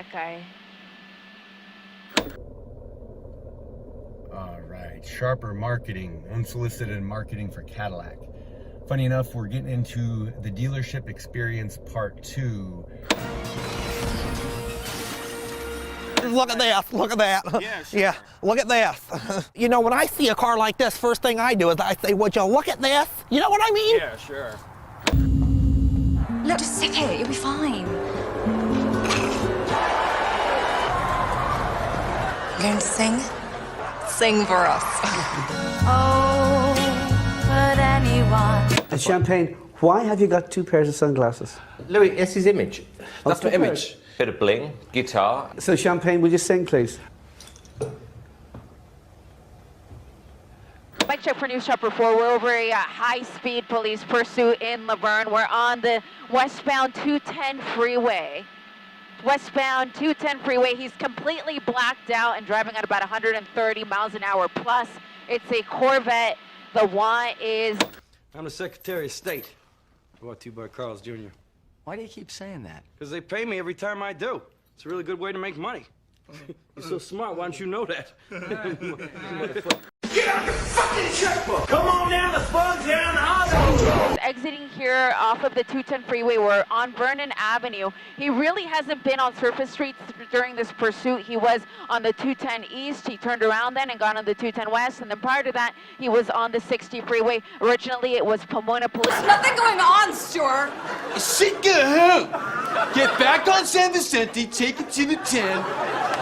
that guy. All right, sharper marketing, unsolicited marketing for Cadillac. Funny enough, we're getting into the dealership experience part 2. Look at this, look at that. Yeah, sure. Yeah, look at this. You know, when I see a car like this, first thing I do is I say, would you look at this? You know what I mean? Yeah, sure. Look, just sip it, you'll be fine. You going to sing? Sing for us. Oh, but anyone. And Champagne, why have you got 2 pairs of sunglasses? Louis, it's his image. That's my Okay. image. Bit of bling, guitar. So Champagne, will you sing, please? Mike check for News Chopper 4. We're over a high-speed police pursuit in Laverne. We're on the westbound 210 freeway. Westbound 210 freeway. He's completely blacked out and driving at about 130 miles an hour plus. It's a Corvette. The want is... I'm the Secretary of State. Brought to you by Carl's Jr. Why do you keep saying that? Because they pay me every time I do. It's a really good way to make money. You're so smart, why don't you know that? Get out the fucking checkbook! Come on down the bugs down the highway! Exiting here off of the 210 freeway. We're on Vernon Avenue. He really hasn't been on surface streets during this pursuit. He was on the 210 East. He turned around then and got on the 210 West. And then prior to that, he was on the 60 freeway. Originally, it was Pomona Police. Nothing going on, Stuart. Sit down. Get back on San Vicente, take it to the 10,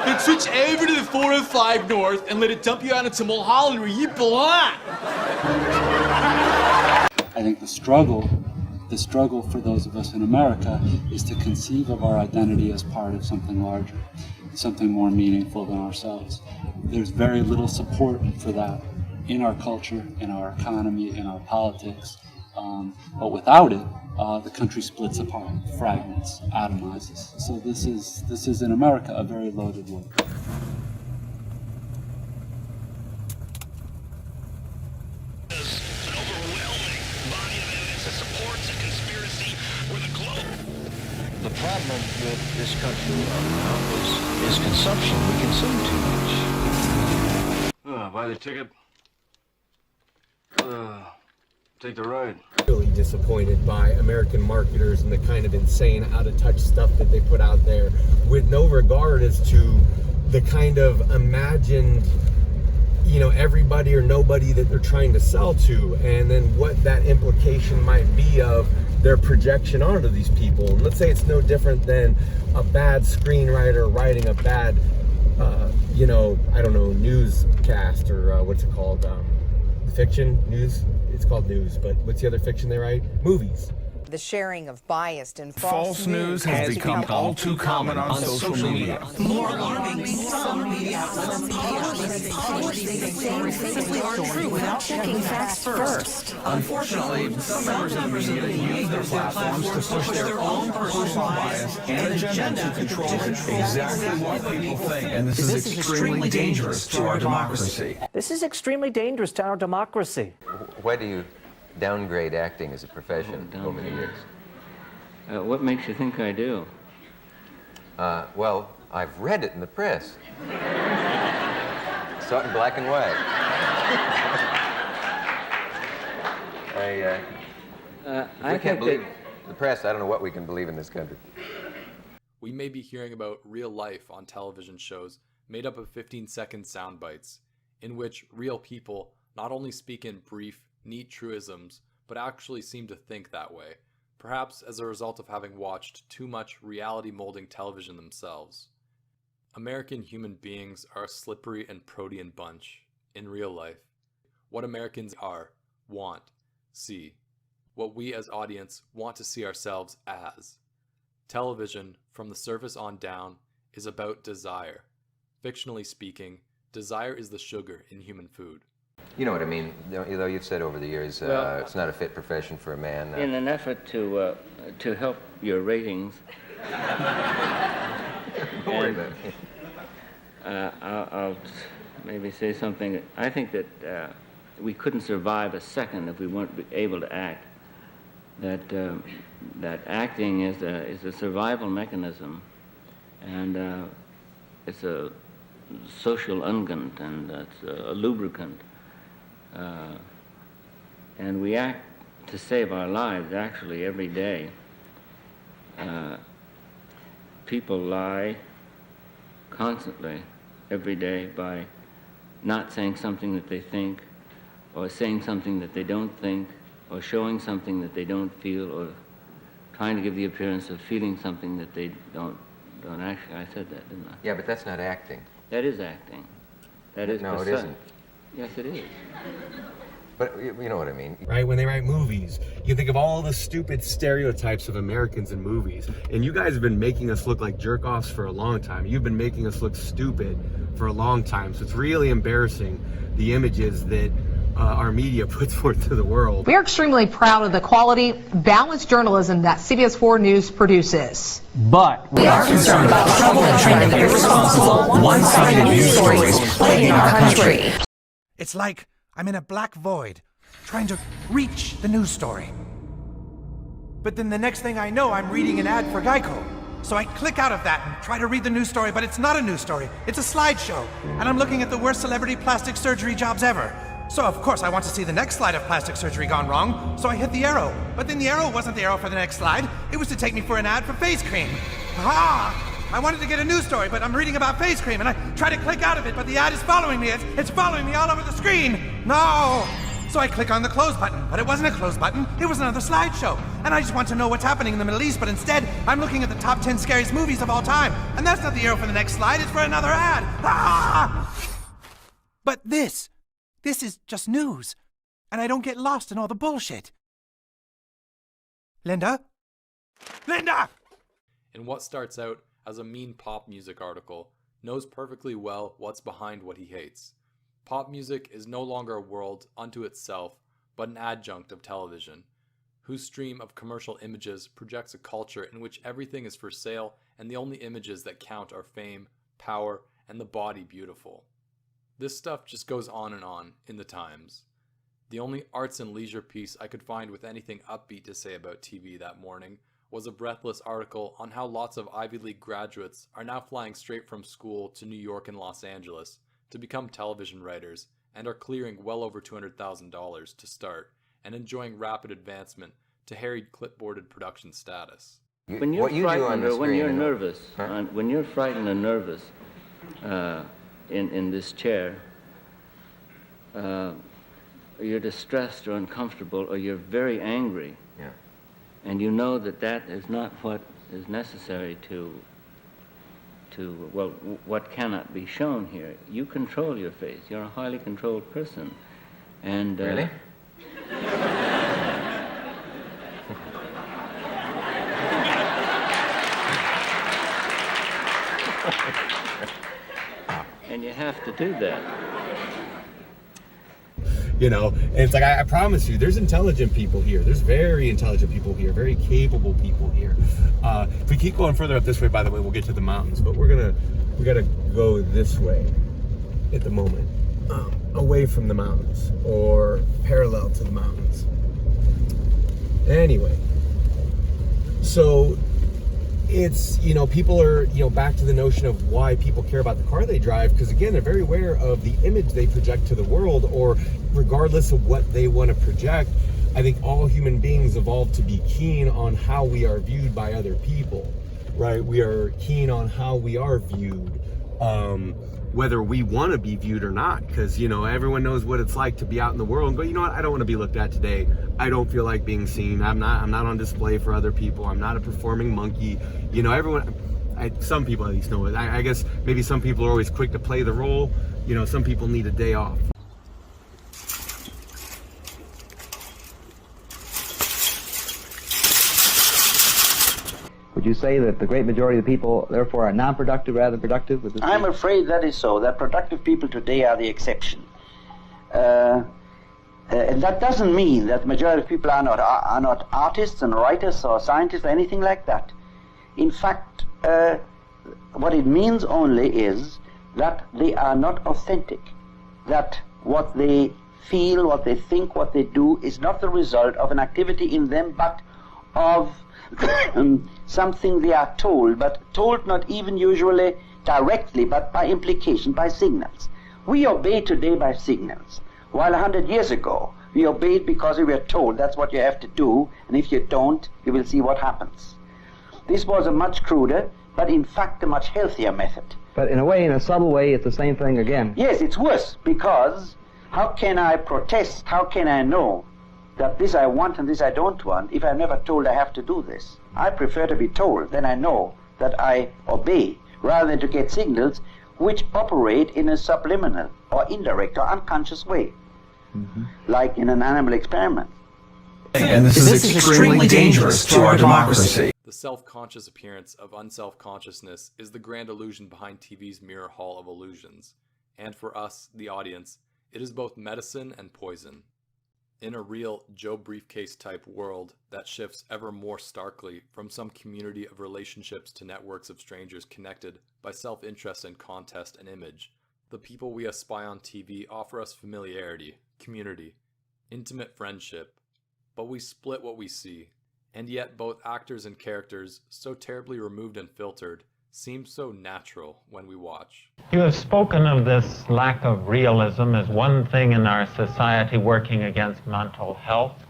then switch over to the 405 North and let it dump you out into Mulholland where you belong. I think the struggle for those of us in America is to conceive of our identity as part of something larger, something more meaningful than ourselves. There's very little support for that in our culture, in our economy, in our politics. But without it, the country splits apart, fragments, atomizes. So this is in America a very loaded word. The problem with this country is consumption. We consume too much. Buy the ticket. Take the ride. Really disappointed by American marketers and the kind of insane, out-of-touch stuff that they put out there, with no regard as to the kind of imagined, everybody or nobody that they're trying to sell to, and then what that implication might be of their projection onto these people. And let's say it's no different than a bad screenwriter writing a bad, I don't know, newscast or what's it called? Fiction, news. It's called news, but what's the other fiction they write? Movies. The sharing of biased and false news has become all too common on social media. More alarming, some media outlets simply aren't true without checking facts first. Unfortunately, some members of the media use their platforms to push their own personal bias and agenda to control exactly what people think. And this is extremely dangerous to our democracy. This is extremely dangerous to our democracy. Why do you downgrade acting as a profession over the years? What makes you think I do? Well, I've read it in the press. Saw it in black and white. I can't believe the press. I don't know what we can believe in this country. We may be hearing about real life on television shows made up of 15-second sound bites, in which real people not only speak in brief, neat truisms, but actually seem to think that way, perhaps as a result of having watched too much reality-molding television themselves. American human beings are a slippery and protean bunch, in real life. What Americans are, want, see. What we as audience want to see ourselves as. Television, from the surface on down, is about desire. Fictionally speaking, desire is the sugar in human food. You know what I mean, though you've said over the years, it's not a fit profession for a man. In an effort to help your ratings, don't worry about it. I'll maybe say something. I think that we couldn't survive a second if we weren't able to act. That acting is a survival mechanism, And it's a social unguent, and it's a lubricant. And we act to save our lives, actually, every day. People lie constantly, every day, by not saying something that they think, or saying something that they don't think, or showing something that they don't feel, or trying to give the appearance of feeling something that they don't actually. I said that, didn't I? Yeah, but that's not acting. That is acting. That is No, it precise. isn't. Yes, it is. But you know what I mean. Right, when they write movies, you think of all the stupid stereotypes of Americans in movies, and you guys have been making us look like jerk-offs for a long time. You've been making us look stupid for a long time, so it's really embarrassing, the images that our media puts forth to the world. We are extremely proud of the quality, balanced journalism that CBS 4 News produces. But we are concerned about the troubling trend of irresponsible, one-sided news stories plaguing our country. It's like I'm in a black void, trying to reach the news story. But then the next thing I know, I'm reading an ad for Geico. So I click out of that and try to read the news story, but it's not a news story. It's a slideshow. And I'm looking at the worst celebrity plastic surgery jobs ever. So of course I want to see the next slide of plastic surgery gone wrong, so I hit the arrow. But then the arrow wasn't the arrow for the next slide. It was to take me for an ad for face cream. Aha! I wanted to get a news story, but I'm reading about face cream, and I try to click out of it, but the ad is following me. It's following me all over the screen. No! So I click on the close button, but it wasn't a close button. It was another slideshow. And I just want to know what's happening in the Middle East, but instead, I'm looking at the top 10 scariest movies of all time. And that's not the arrow for the next slide, it's for another ad. Ah! But this is just news. And I don't get lost in all the bullshit. Linda? Linda! In what starts out as a mean pop music article, knows perfectly well what's behind what he hates. Pop music is no longer a world unto itself, but an adjunct of television, whose stream of commercial images projects a culture in which everything is for sale and the only images that count are fame, power, and the body beautiful. This stuff just goes on in the Times. The only arts and leisure piece I could find with anything upbeat to say about TV that morning was a breathless article on how lots of Ivy League graduates are now flying straight from school to New York and Los Angeles to become television writers and are clearing well over $200,000 to start and enjoying rapid advancement to harried clipboarded production status. When you're frightened or when you're nervous, when you're frightened or nervous in this chair, you're distressed or uncomfortable or you're very angry, and you know that that is not what is necessary to well, what cannot be shown here. You control your face. You're a highly controlled person. And really? And you have to do that. You know, and it's like, I promise you, there's intelligent people here. There's very intelligent people here, very capable people here. If we keep going further up this way, by the way, we'll get to the mountains, but we gotta go this way at the moment, away from the mountains or parallel to the mountains. Anyway, so it's, you know, people are, you know, back to the notion of why people care about the car they drive, because again, they're very aware of the image they project to the world, or regardless of what they want to project. I think all human beings evolved to be keen on how we are viewed by other people, right? We are keen on how we are viewed, whether we want to be viewed or not, because, you know, everyone knows what it's like to be out in the world and go, you know what, I don't want to be looked at today. I don't feel like being seen. I'm not on display for other people. I'm not a performing monkey. You know, everyone, some people at least know it. I guess maybe some people are always quick to play the role. You know, some people need a day off. Would you say that the great majority of the people, therefore, are non-productive rather than productive? I'm afraid that is so, that productive people today are the exception. And that doesn't mean that the majority of people are not artists and writers or scientists or anything like that. In fact, what it means only is that they are not authentic, that what they feel, what they think, what they do is not the result of an activity in them, but of something they are told, but told not even usually directly, but by implication, by signals. We obey today by signals, while 100 years ago we obeyed because we were told that's what you have to do, and if you don't, you will see what happens. This was a much cruder, but in fact a much healthier method. But in a way, in a subtle way, it's the same thing again. Yes, it's worse, because how can I protest, how can I know that this I want and this I don't want if I'm never told I have to do this? I prefer to be told, then I know that I obey, rather than to get signals which operate in a subliminal or indirect or unconscious way, like in an animal experiment. And this is extremely dangerous to our democracy. The self-conscious appearance of unself-consciousness is the grand illusion behind TV's mirror hall of illusions. And for us, the audience, it is both medicine and poison. In a real Joe Briefcase type world that shifts ever more starkly from some community of relationships to networks of strangers connected by self-interest and contest and image, the people we espy on TV offer us familiarity, community, intimate friendship, but we split what we see, and yet both actors and characters, so terribly removed and filtered, seem so natural when we watch. You have spoken of this lack of realism as one thing in our society working against mental health.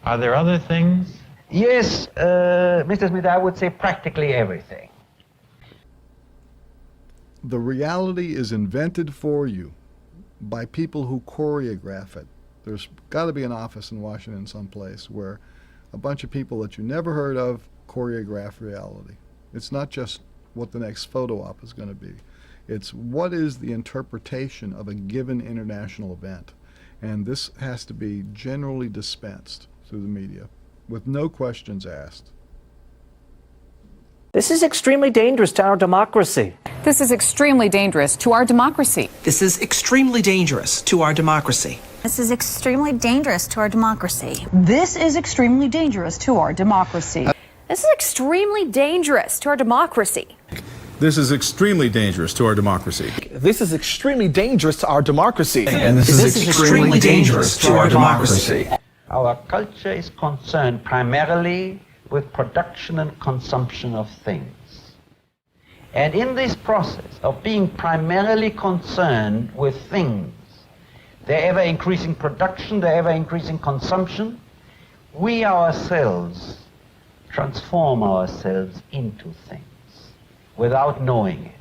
Are there other things? Yes, Mr. Smith, I would say practically everything. The reality is invented for you by people who choreograph it. There's got to be an office in Washington someplace where a bunch of people that you never heard of choreograph reality. It's not just what the next photo op is going to be. It's what is the interpretation of a given international event. And this has to be generally dispensed through the media with no questions asked. This is extremely dangerous to our democracy. This is extremely dangerous to our democracy. This is extremely dangerous to our democracy. This is extremely dangerous to our democracy. This is extremely dangerous to our democracy. This is extremely dangerous to our democracy. This is extremely dangerous to our democracy. This is extremely dangerous to our democracy. And this is extremely dangerous to our democracy. Our culture is concerned primarily with production and consumption of things. And in this process of being primarily concerned with things, their ever-increasing production, their ever-increasing consumption, we ourselves transform ourselves into things without knowing it.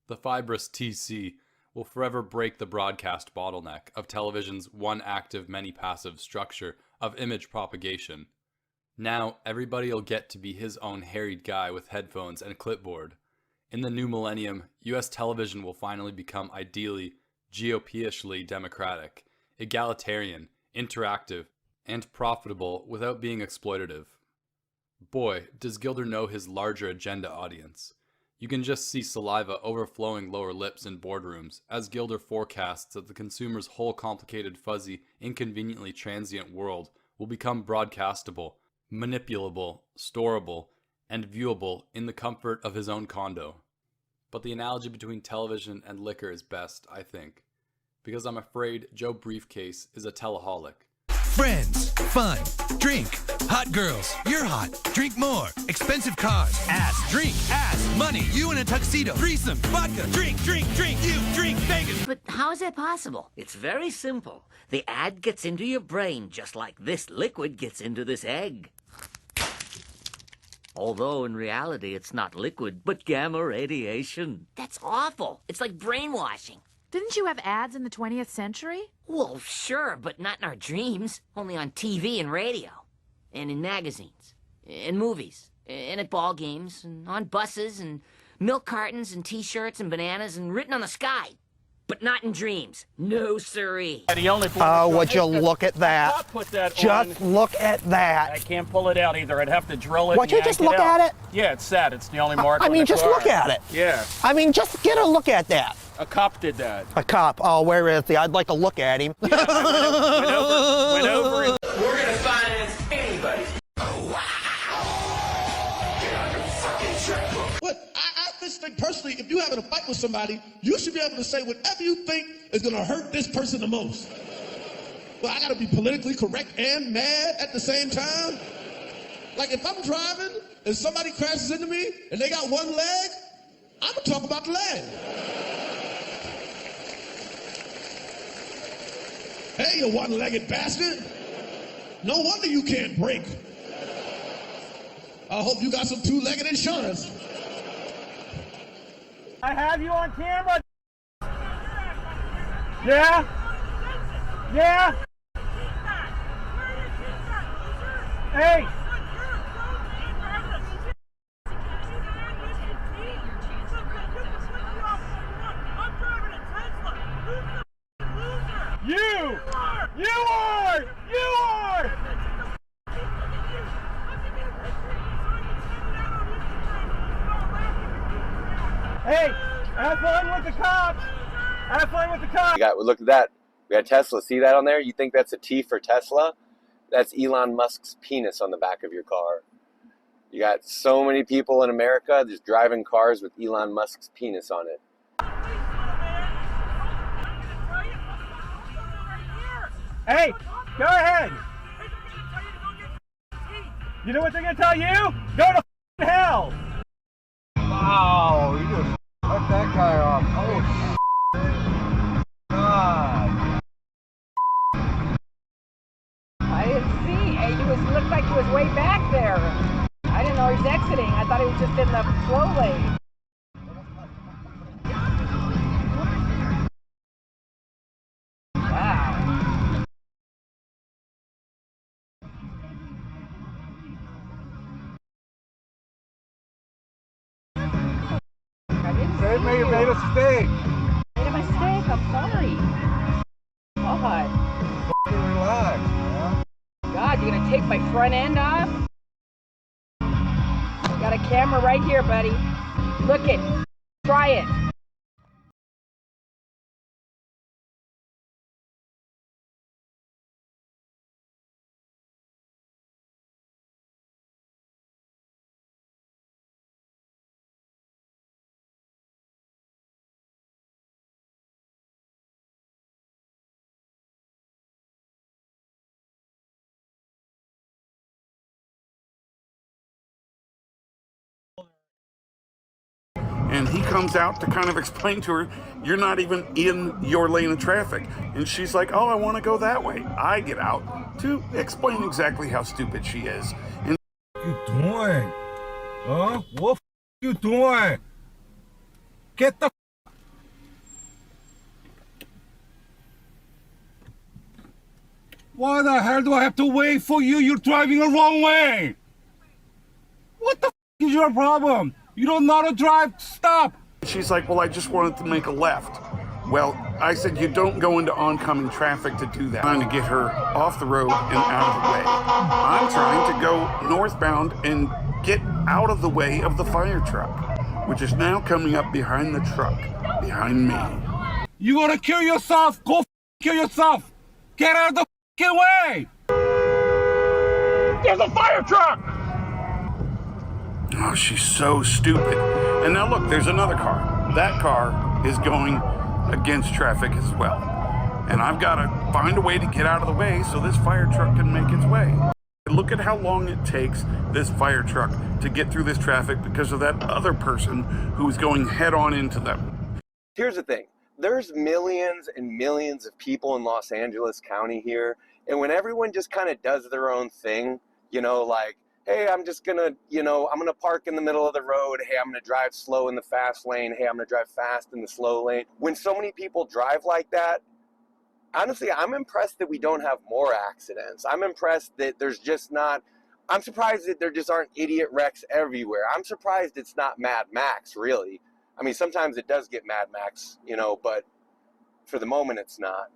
The fibrous TC will forever break the broadcast bottleneck of television's one active, many passive structure of image propagation. Now, everybody'll get to be his own harried guy with headphones and clipboard. In the new millennium, US television will finally become ideally, GOP-ishly democratic, egalitarian, interactive, and profitable without being exploitative. Boy, does Gilder know his larger agenda audience. You can just see saliva overflowing lower lips in boardrooms as Gilder forecasts that the consumer's whole complicated, fuzzy, inconveniently transient world will become broadcastable, manipulable, storable, and viewable in the comfort of his own condo. But the analogy between television and liquor is best, I think, because I'm afraid Joe Briefcase is a teleholic. Friends, fun, drink, hot girls, you're hot, drink more, expensive cars, ass, drink, ass, money, you in a tuxedo, threesome, vodka, drink, you drink, Vegas. But how is that possible? It's very simple. The ad gets into your brain just like this liquid gets into this egg. Although in reality it's not liquid, but gamma radiation. That's awful. It's like brainwashing. Didn't you have ads in the 20th century? Well, sure, but not in our dreams. Only on TV and radio. And in magazines. And movies. And at ball games. And on buses. And milk cartons. And T-shirts. And bananas. And written on the sky. But not in dreams. No, siree. Oh, would you look at that? Just look at that. I can't pull it out either. I'd have to drill it. Would you just look at it? Yeah, it's set. It's the only mark. I mean, just look at it. Yeah. I mean, just get a look at that. A cop did that. A cop. Oh, where is he? I'd like to look at him. Yeah, I went over. We're gonna finance anybody. But I just think personally, if you're having a fight with somebody, you should be able to say whatever you think is going to hurt this person the most. Well, I got to be politically correct and mad at the same time. Like if I'm driving and somebody crashes into me and they got one leg, I'm gonna talk about the leg. Hey, you one-legged bastard. No wonder you can't brake. I hope you got some two-legged insurance. I have you on camera. Yeah? Yeah? Hey! You! You are! You are! Hey, have fun with the cops! Have fun with the cops! Look at that. We got Tesla. See that on there? You think that's a T for Tesla? That's Elon Musk's penis on the back of your car. You got so many people in America just driving cars with Elon Musk's penis on it. Hey, go ahead. You know what they're gonna tell you? Go to hell. Wow, you just cut that guy off. Oh, God. I didn't see. He looked like he was way back there. I didn't know he was exiting. I thought he was just in the slow lane. Wow. They may have made a mistake. Made a mistake. I'm sorry. God. Relax, man. God, you're gonna take my front end off? Got a camera right here, buddy. Look it. Try it. And he comes out to kind of explain to her, you're not even in your lane of traffic. And she's like, oh, I want to go that way. I get out to explain exactly how stupid she is. And what you doing? Huh? What you doing? Get the Why the hell do I have to wait for you? You're driving the wrong way. What the is your problem? You don't know how to drive. Stop. she's like, well, I just wanted to make a left. Well, I said, you don't go into oncoming traffic to do that. I'm trying to get her off the road and out of the way. I'm trying to go northbound and get out of the way of the fire truck, which is now coming up behind the truck, behind me. You want to kill yourself? Go kill yourself. Get out of the way. There's a fire truck. Oh, she's so stupid. And now look, there's another car. That car is going against traffic as well. And I've got to find a way to get out of the way so this fire truck can make its way. Look at how long it takes this fire truck to get through this traffic because of that other person who's going head on into them. Here's the thing. There's millions and millions of people in Los Angeles County here. And when everyone just kind of does their own thing, you know, like, hey, I'm just going to, I'm going to park in the middle of the road. Hey, I'm going to drive slow in the fast lane. Hey, I'm going to drive fast in the slow lane. When so many people drive like that, honestly, I'm impressed that we don't have more accidents. I'm impressed that there's just not, I'm surprised that there just aren't idiot wrecks everywhere. I'm surprised it's not Mad Max, really. I mean, sometimes it does get Mad Max, but for the moment it's not.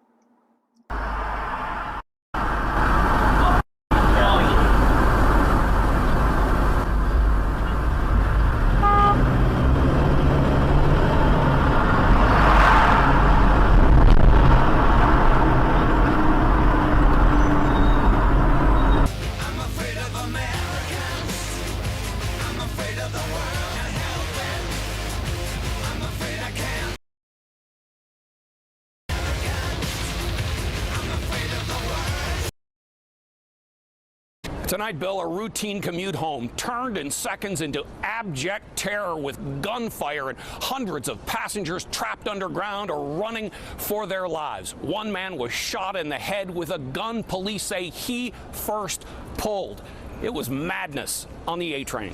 Tonight, Bill, a routine commute home turned in seconds into abject terror with gunfire and hundreds of passengers trapped underground or running for their lives. One man was shot in the head with a gun police say he first pulled. It was madness on the A train.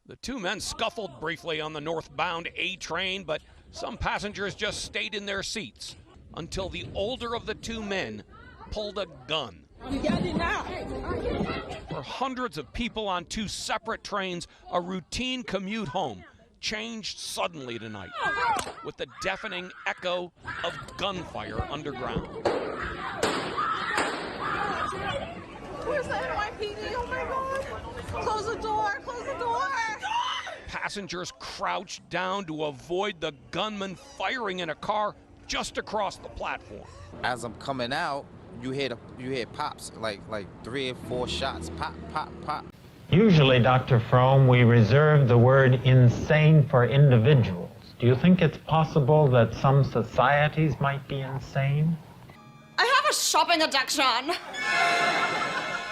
The two men scuffled briefly on the northbound A train, but some passengers just stayed in their seats until the older of the two men pulled a gun. For hundreds of people on two separate trains, a routine commute home changed suddenly tonight with the deafening echo of gunfire underground. Where's the NYPD? Oh my God! Close the door! Close the door! Passengers crouched down to avoid the gunman firing in a car just across the platform. As I'm coming out, you hear pops, like 3 or 4 shots, pop, pop, pop. Usually, Dr. Fromm, we reserve the word insane for individuals. Do you think it's possible that some societies might be insane? I have a shopping addiction.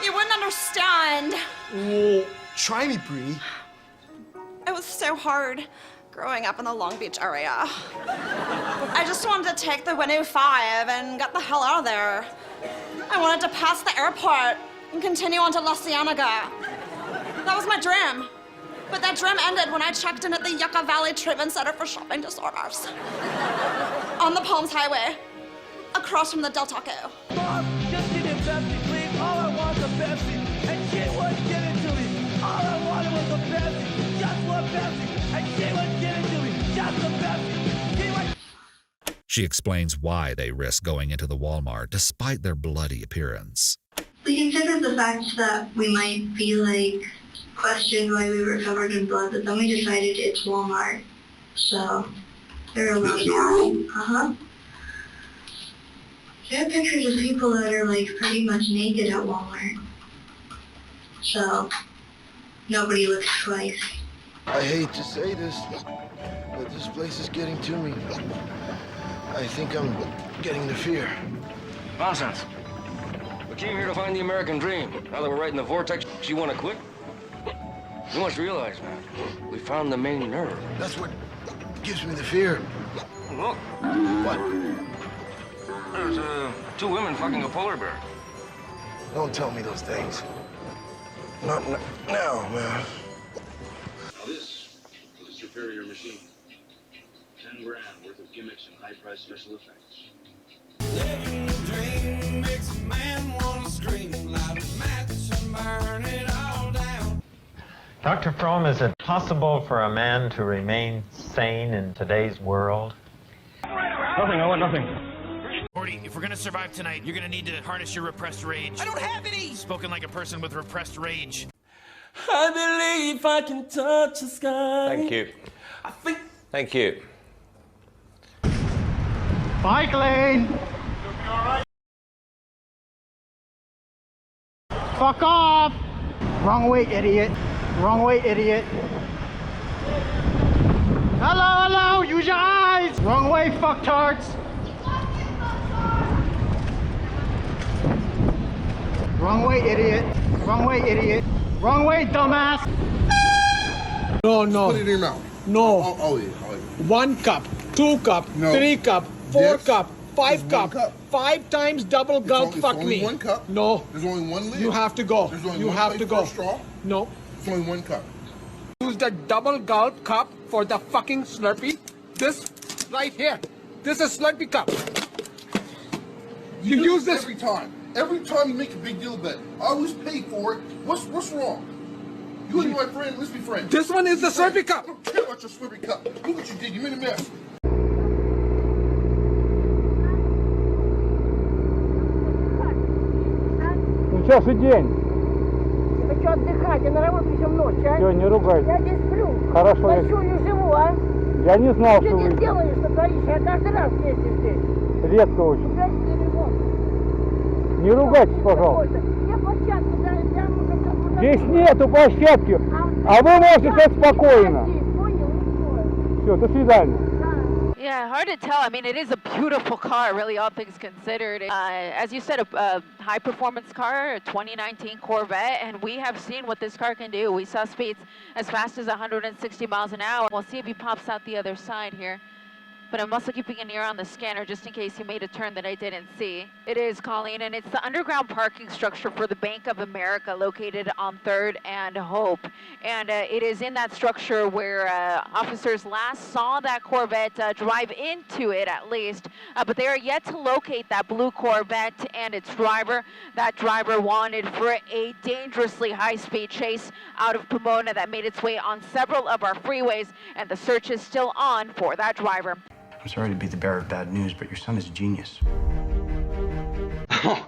You wouldn't understand. Oh, try me, Bree. It was so hard growing up in the Long Beach area. I just wanted to take the 105 and get the hell out of there. I wanted to pass the airport and continue on to La Cienega. That was my dream. But that dream ended when I checked in at the Yucca Valley Treatment Center for Shopping Disorders. On the Palms Highway, across from the Del Taco. Mom, just give me a Pepsi, please. All I want is a Pepsi. And she wouldn't give it to me. All I wanted was a Pepsi. Just one Pepsi. And she wouldn't give it to me. Just a Pepsi. She explains why they risk going into the Walmart despite their bloody appearance. We considered the fact that we might be questioned why we were covered in blood, but then we decided it's Walmart. So there are a lot of people. There are pictures of people that are pretty much naked at Walmart. So nobody looks twice. I hate to say this, but this place is getting to me. I think I'm getting the fear. Nonsense. We came here to find the American dream. Now that we're right in the vortex, you want to quit? You must realize, man, we found the main nerve. That's what gives me the fear. Look. What? There's 2 women fucking a polar bear. Don't tell me those things. Not now, man. Now this is a superior machine. 10 grand worth of gimmicks and high-priced special effects. Living the dream makes a man want to scream, light a match and burn it all down. Dr. Fromm, is it possible for a man to remain sane in today's world? Nothing, I want nothing. Morty, if we're gonna survive tonight, you're gonna need to harness your repressed rage. I don't have any! Spoken like a person with repressed rage. I believe I can touch the sky. Thank you. Thank you. Bike lane! Fuck off! Wrong way, idiot. Wrong way, idiot. Hello, use your eyes! Wrong way, fucktards! Wrong way, idiot. Wrong way, idiot. Wrong way, dumbass! No. Put it in your mouth. No. I'll eat it. 1 cup, 2 cup, No. 3 cup, 4 This cup, 5 is cup, 1 cup. 5 times double gulp, fuck only me. 1 cup. No. There's only 1 lid. You have to go. There's only You 1 have plate to for go. a straw. No. It's only 1 cup. Use the double gulp cup for the fucking Slurpee. This right here. This is Slurpee cup. You use this every time. Every time you make a big deal of it, I always pay for it. What's wrong? You and my friend, let's be friends. This one is the Slurpee cup. I don't care about your Slurpee cup. Look what you did. You made a mess. Сейчас и день. Ты что, отдыхать? Я на работе еще ночь, а? Все, не ругайся. Я здесь сплю. Хорошо. Я что, не живу, а? Я не знал, Что что ты вы делаешь, что творишь? Я каждый раз вместе здесь. редко очень. Не ругайтесь, пожалуйста. Я площадку, прямо как... Здесь нету площадки, а вы можете стать спокойно. Все, до свидания. Yeah, hard to tell. I mean, it is a beautiful car, really, all things considered. As you said, a high-performance car, a 2019 Corvette, and we have seen what this car can do. We saw speeds as fast as 160 miles an hour. We'll see if he pops out the other side here. But I'm also keeping an ear on the scanner just in case he made a turn that I didn't see. It is, Colleen, and it's the underground parking structure for the Bank of America located on 3rd and Hope. And it is in that structure where officers last saw that Corvette drive into it, at least. But they are yet to locate that blue Corvette and its driver. That driver wanted for a dangerously high-speed chase out of Pomona that made its way on several of our freeways, and the search is still on for that driver. I'm sorry to be the bearer of bad news, but your son is a genius. Oh,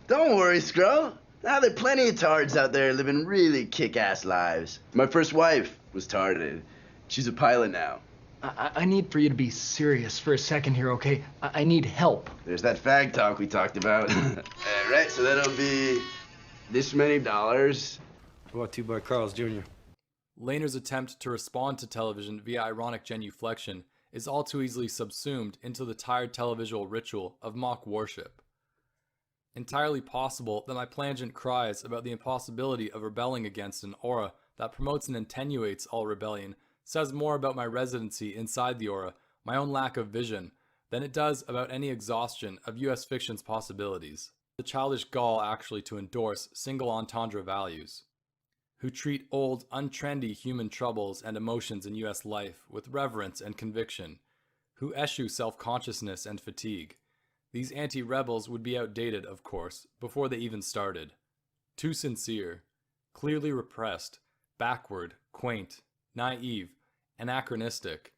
don't worry, Scro. Now there are plenty of tards out there living really kick-ass lives. My first wife was tarded. She's a pilot now. I need for you to be serious for a second here, okay? I need help. There's that fag talk we talked about. Right, so that'll be this many dollars. Brought to you by Carl's Jr. Lehner's attempt to respond to television via ironic genuflection is all too easily subsumed into the tired televisual ritual of mock worship. Entirely possible that my plangent cries about the impossibility of rebelling against an aura that promotes and attenuates all rebellion says more about my residency inside the aura, my own lack of vision, than it does about any exhaustion of US fiction's possibilities. The childish gall actually to endorse single entendre values, who treat old, untrendy human troubles and emotions in US life with reverence and conviction, who eschew self-consciousness and fatigue. These anti-rebels would be outdated, of course, before they even started. Too sincere, clearly repressed, backward, quaint, naive, anachronistic.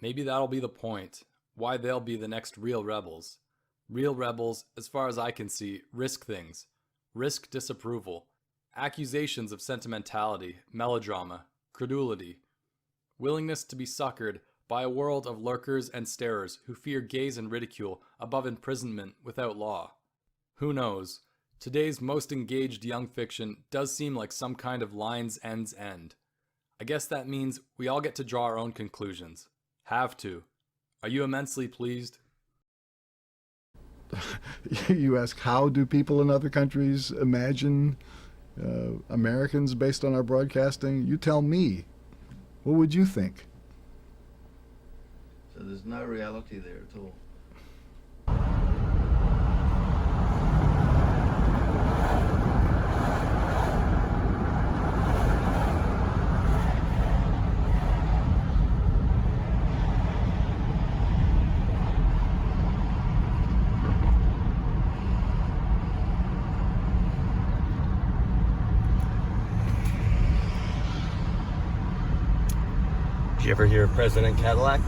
Maybe that'll be the point, why they'll be the next real rebels. Real rebels, as far as I can see, risk things, risk disapproval, accusations of sentimentality, melodrama, credulity, willingness to be succored by a world of lurkers and starers who fear gaze and ridicule above imprisonment without law. Who knows? Today's most engaged young fiction does seem like some kind of lines ends end. I guess that means we all get to draw our own conclusions. Have to. Are you immensely pleased? You ask, how do people in other countries imagine Americans based on our broadcasting? You tell me. What would you think? So there's no reality there at all. Did you ever hear of President Cadillac?